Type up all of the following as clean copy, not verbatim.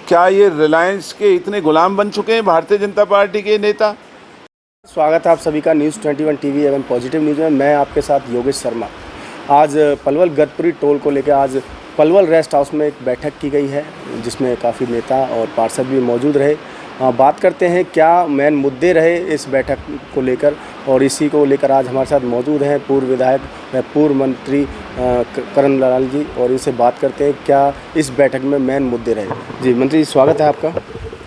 क्या ये रिलायंस के इतने गुलाम बन चुके हैं भारतीय जनता पार्टी के नेता? स्वागत है आप सभी का न्यूज़ 21 टीवी एवं पॉजिटिव न्यूज़ में। मैं आपके साथ योगेश शर्मा। आज पलवल गतपुरी टोल को लेकर आज पलवल रेस्ट हाउस में एक बैठक की गई है, जिसमें काफ़ी नेता और पार्षद भी मौजूद रहे। बात करते हैं क्या मेन मुद्दे रहे इस बैठक को लेकर, और इसी को लेकर आज हमारे साथ मौजूद हैं पूर्व विधायक पूर्व मंत्री करण लाल जी, और इनसे बात करते हैं क्या इस बैठक में मेन मुद्दे रहे। जी मंत्री जी, स्वागत है आपका।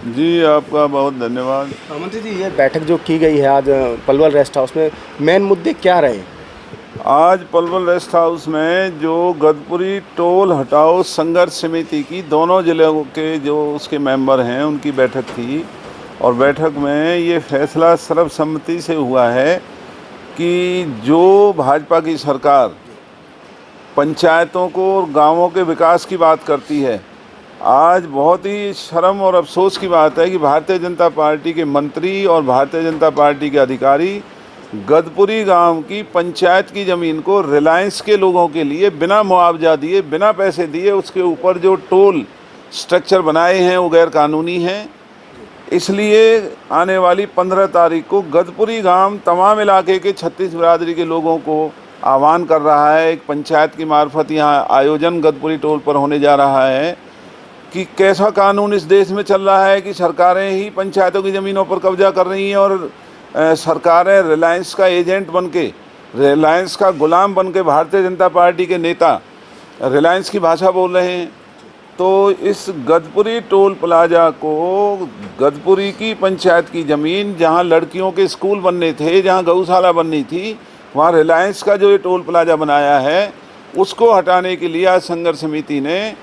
जी, आपका बहुत धन्यवाद। मंत्री जी, ये बैठक जो की गई है आज पलवल रेस्ट हाउस में, मेन मुद्दे क्या रहे? आज पलवल रेस्ट हाउस में जो गतपुरी टोल हटाओ संघर्ष समिति की दोनों जिलों के जो उसके मेंबर हैं उनकी बैठक थी, और बैठक में ये फैसला सर्वसम्मति से हुआ है कि जो भाजपा की सरकार पंचायतों को और गांवों के विकास की बात करती है, आज बहुत ही शर्म और अफसोस की बात है कि भारतीय जनता पार्टी के मंत्री और भारतीय जनता पार्टी के अधिकारी गतपुरी गांव की पंचायत की ज़मीन को रिलायंस के लोगों के लिए बिना मुआवजा दिए, बिना पैसे दिए, उसके ऊपर जो टोल स्ट्रक्चर बनाए हैं वो गैर कानूनी हैं। इसलिए आने वाली 15 तारीख को गतपुरी गांव तमाम इलाके के 36 बिरादरी के लोगों को आह्वान कर रहा है। एक पंचायत की मार्फत यहाँ आयोजन गतपुरी टोल पर होने जा रहा है कि कैसा कानून इस देश में चल रहा है कि सरकारें ही पंचायतों की ज़मीनों पर कब्जा कर रही हैं और सरकारें रिलायंस का एजेंट बनके, रिलायंस का गुलाम बनके भारतीय जनता पार्टी के नेता रिलायंस की भाषा बोल रहे हैं। तो इस गतपुरी टोल प्लाजा को, गतपुरी की पंचायत की ज़मीन जहां लड़कियों के स्कूल बनने थे, जहां गौशाला बननी थी, वहां रिलायंस का जो ये टोल प्लाजा बनाया है उसको हटाने के लिए आज संघर्ष समिति ने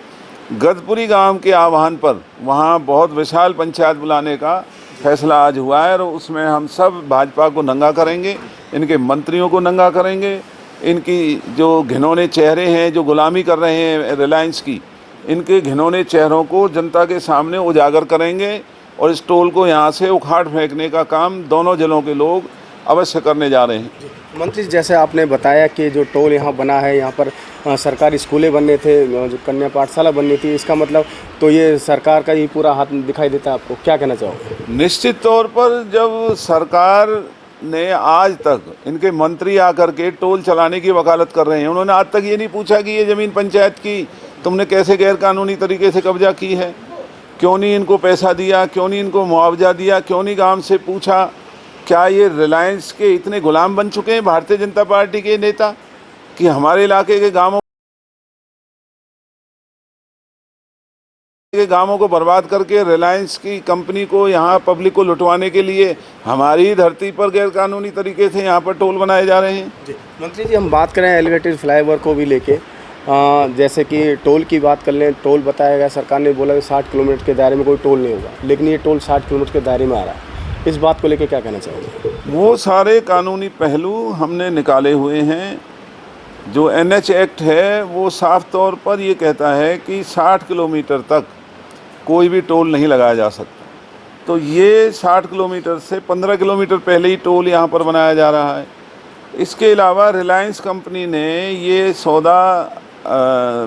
गतपुरी गांव के आह्वान पर वहां बहुत विशाल पंचायत बुलाने का फैसला आज हुआ है। और उसमें हम सब भाजपा को नंगा करेंगे, इनके मंत्रियों को नंगा करेंगे, इनकी जो घिनौने चेहरे हैं जो गुलामी कर रहे हैं रिलायंस की, इनके घिनौने चेहरों को जनता के सामने उजागर करेंगे और इस टोल को यहाँ से उखाड़ फेंकने का काम दोनों जिलों के लोग अवश्य करने जा रहे हैं। मंत्री, जैसे आपने बताया कि जो टोल यहाँ बना है, यहाँ पर सरकारी स्कूलें बनने थे, जो कन्या पाठशाला बननी थी, इसका मतलब तो ये सरकार का ही पूरा हाथ दिखाई देता है आपको, क्या कहना चाहोगे? निश्चित तौर पर जब सरकार ने आज तक, इनके मंत्री आकर के टोल चलाने की वकालत कर रहे हैं, उन्होंने आज तक ये नहीं पूछा कि ये ज़मीन पंचायत की तुमने कैसे गैरकानूनी तरीके से कब्जा की है, क्यों नहीं इनको पैसा दिया, क्यों नहीं इनको मुआवजा दिया, क्यों नहीं गांव से पूछा। क्या ये रिलायंस के इतने गुलाम बन चुके हैं भारतीय जनता पार्टी के नेता कि हमारे इलाके के गांवों को बर्बाद करके रिलायंस की कंपनी को, यहाँ पब्लिक को लुटवाने के लिए हमारी धरती पर गैरकानूनी तरीके से यहाँ पर टोल बनाए जा रहे हैं? मंत्री जी, हम बात करें एलिवेटेड फ्लाईओवर को भी लेके, जैसे कि टोल की बात कर लें, टोल बताया गया, सरकार ने बोला कि 60 किलोमीटर के दायरे में कोई टोल नहीं होगा, लेकिन ये टोल 60 किलोमीटर के दायरे में आ रहा है। इस बात को लेके क्या कहना चाहोगे? वो सारे कानूनी पहलू हमने निकाले हुए हैं। जो NH एक्ट है वो साफ तौर पर ये कहता है कि 60 किलोमीटर तक कोई भी टोल नहीं लगाया जा सकता। तो ये 60 किलोमीटर से 15 किलोमीटर पहले ही टोल यहाँ पर बनाया जा रहा है। इसके अलावा रिलायंस कंपनी ने ये सौदा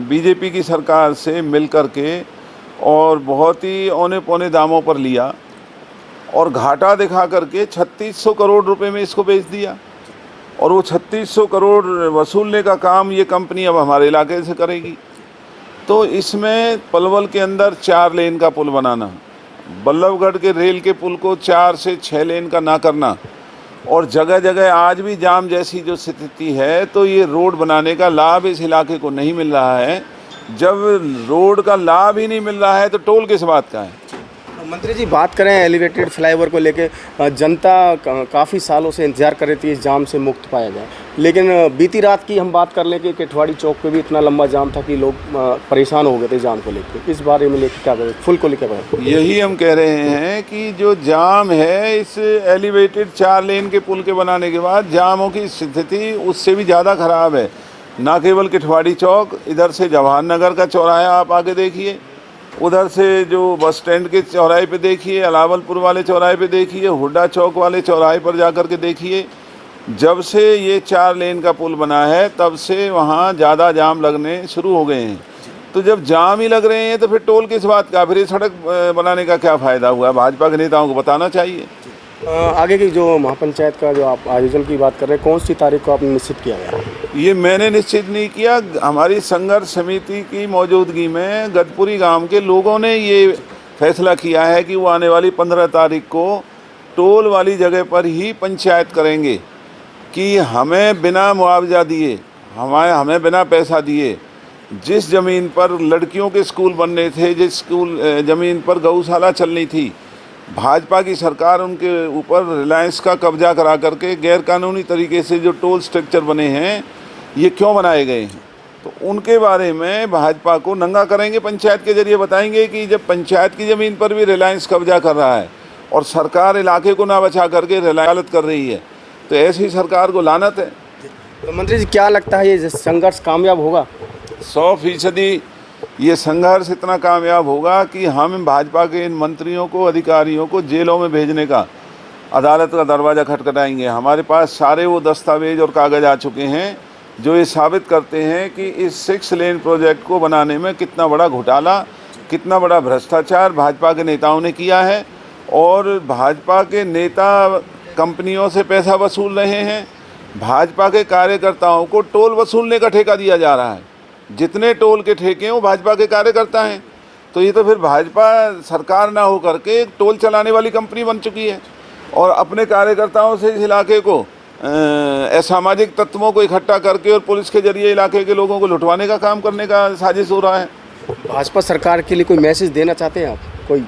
बीजेपी की सरकार से मिल कर के और बहुत ही औने पौने दामों पर लिया और घाटा दिखा करके 3600 करोड़ रुपए में इसको बेच दिया। और वो 3600 करोड़ वसूलने का काम ये कंपनी अब हमारे इलाके से करेगी। तो इसमें पलवल के अंदर 4 लेन का पुल बनाना, बल्लभगढ़ के रेल के पुल को 4 से 6 लेन का ना करना, और जगह जगह आज भी जाम जैसी जो स्थिति है, तो ये रोड बनाने का लाभ इस इलाके को नहीं मिल रहा है। जब रोड का लाभ ही नहीं मिल रहा है तो टोल किस बात का है? मंत्री जी, बात करें एलिवेटेड फ्लाईओवर को लेके, जनता काफ़ी सालों से इंतजार कर रही थी इस जाम से मुक्त पाया जाए, लेकिन बीती रात की हम बात कर लें कि केठवाड़ी चौक पे भी इतना लंबा जाम था कि लोग परेशान हो गए थे जाम को लेकर। इस बारे में लेकर क्या करें, फुल को लेकर? यही हम कह रहे हैं कि जो जाम है, इस एलिवेटेड 4 लेन के पुल के बनाने के बाद जामों की स्थिति उससे भी ज़्यादा ख़राब है। ना केवल केठवाड़ी चौक, इधर से जवाहर नगर का चौराहा आप आगे देखिए, उधर से जो बस स्टैंड के चौराहे पे देखिए, अलावलपुर वाले चौराहे पे देखिए, हुड्डा चौक वाले चौराहे पर जाकर के देखिए। जब से ये 4 लेन का पुल बना है तब से वहाँ ज़्यादा जाम लगने शुरू हो गए हैं। तो जब जाम ही लग रहे हैं तो फिर टोल किस बात का, फिर ये सड़क बनाने का क्या फ़ायदा हुआ? भाजपा के नेताओं को बताना चाहिए। आगे की जो महापंचायत का जो आप आयोजन की बात कर रहे हैं, कौन सी तारीख को आपने निश्चित किया है? ये मैंने निश्चित नहीं किया, हमारी संघर्ष समिति की मौजूदगी में गदपुरी गांव के लोगों ने ये फैसला किया है कि वो आने वाली 15 तारीख को टोल वाली जगह पर ही पंचायत करेंगे कि हमें बिना मुआवजा दिए, हमें बिना पैसा दिए जिस ज़मीन पर लड़कियों के स्कूल बनने थे, जिस ज़मीन पर गौशाला चलनी थी, भाजपा की सरकार उनके ऊपर रिलायंस का कब्जा करा करके गैरकानूनी तरीके से जो टोल स्ट्रक्चर बने हैं ये क्यों बनाए गए हैं, तो उनके बारे में भाजपा को नंगा करेंगे। पंचायत के जरिए बताएंगे कि जब पंचायत की ज़मीन पर भी रिलायंस कब्जा कर रहा है और सरकार इलाके को ना बचा करके रिलायत कर रही है, तो ऐसी सरकार को लानत है। तो मंत्री जी, क्या लगता है ये संघर्ष कामयाब होगा? 100% ये संघर्ष इतना कामयाब होगा कि हम भाजपा के इन मंत्रियों को, अधिकारियों को जेलों में भेजने का, अदालत का दरवाज़ा खटखटाएंगे। हमारे पास सारे वो दस्तावेज और कागज़ आ चुके हैं जो ये साबित करते हैं कि इस 6 लेन प्रोजेक्ट को बनाने में कितना बड़ा घोटाला, कितना बड़ा भ्रष्टाचार भाजपा के नेताओं ने किया है। और भाजपा के नेता कंपनियों से पैसा वसूल रहे हैं, भाजपा के कार्यकर्ताओं को टोल वसूलने का ठेका दिया जा रहा है। जितने टोल के ठेके हैं वो भाजपा के कार्यकर्ता हैं, तो ये तो फिर भाजपा सरकार ना हो करके एक टोल चलाने वाली कंपनी बन चुकी है और अपने कार्यकर्ताओं से इस इलाके को असामाजिक तत्वों को इकट्ठा करके और पुलिस के जरिए इलाके के लोगों को लुटवाने का काम करने का साजिश हो रहा है। भाजपा सरकार के लिए कोई मैसेज देना चाहते हैं आप? कोई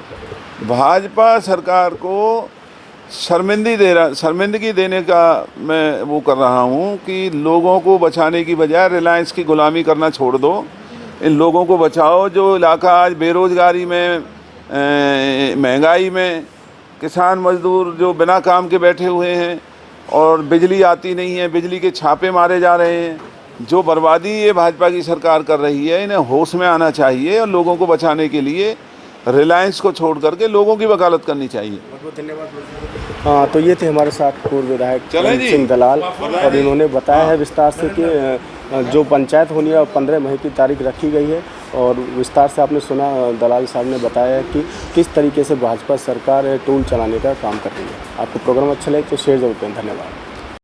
भाजपा सरकार को शर्मिंदगी देने का मैं वो कर रहा हूँ कि लोगों को बचाने की बजाय रिलायंस की गुलामी करना छोड़ दो, इन लोगों को बचाओ। जो इलाका आज बेरोज़गारी में, महंगाई में, किसान मजदूर जो बिना काम के बैठे हुए हैं और बिजली आती नहीं है, बिजली के छापे मारे जा रहे हैं, जो बर्बादी ये भाजपा की सरकार कर रही है, इन्हें होश में आना चाहिए और लोगों को बचाने के लिए रिलायंस को छोड़ करके लोगों की वकालत करनी चाहिए। बहुत बहुत धन्यवाद। हाँ, तो ये थे हमारे साथ पूर्व विधायक सिंह दलाल और इन्होंने बताया है विस्तार से कि जो पंचायत होनी है 15 मई की तारीख रखी गई है। और विस्तार से आपने सुना, दलाल साहब ने बताया कि किस तरीके से भाजपा सरकार टोल चलाने का काम कर रही है। आपको प्रोग्राम अच्छा लगे तो शेयर जरूर करें। धन्यवाद।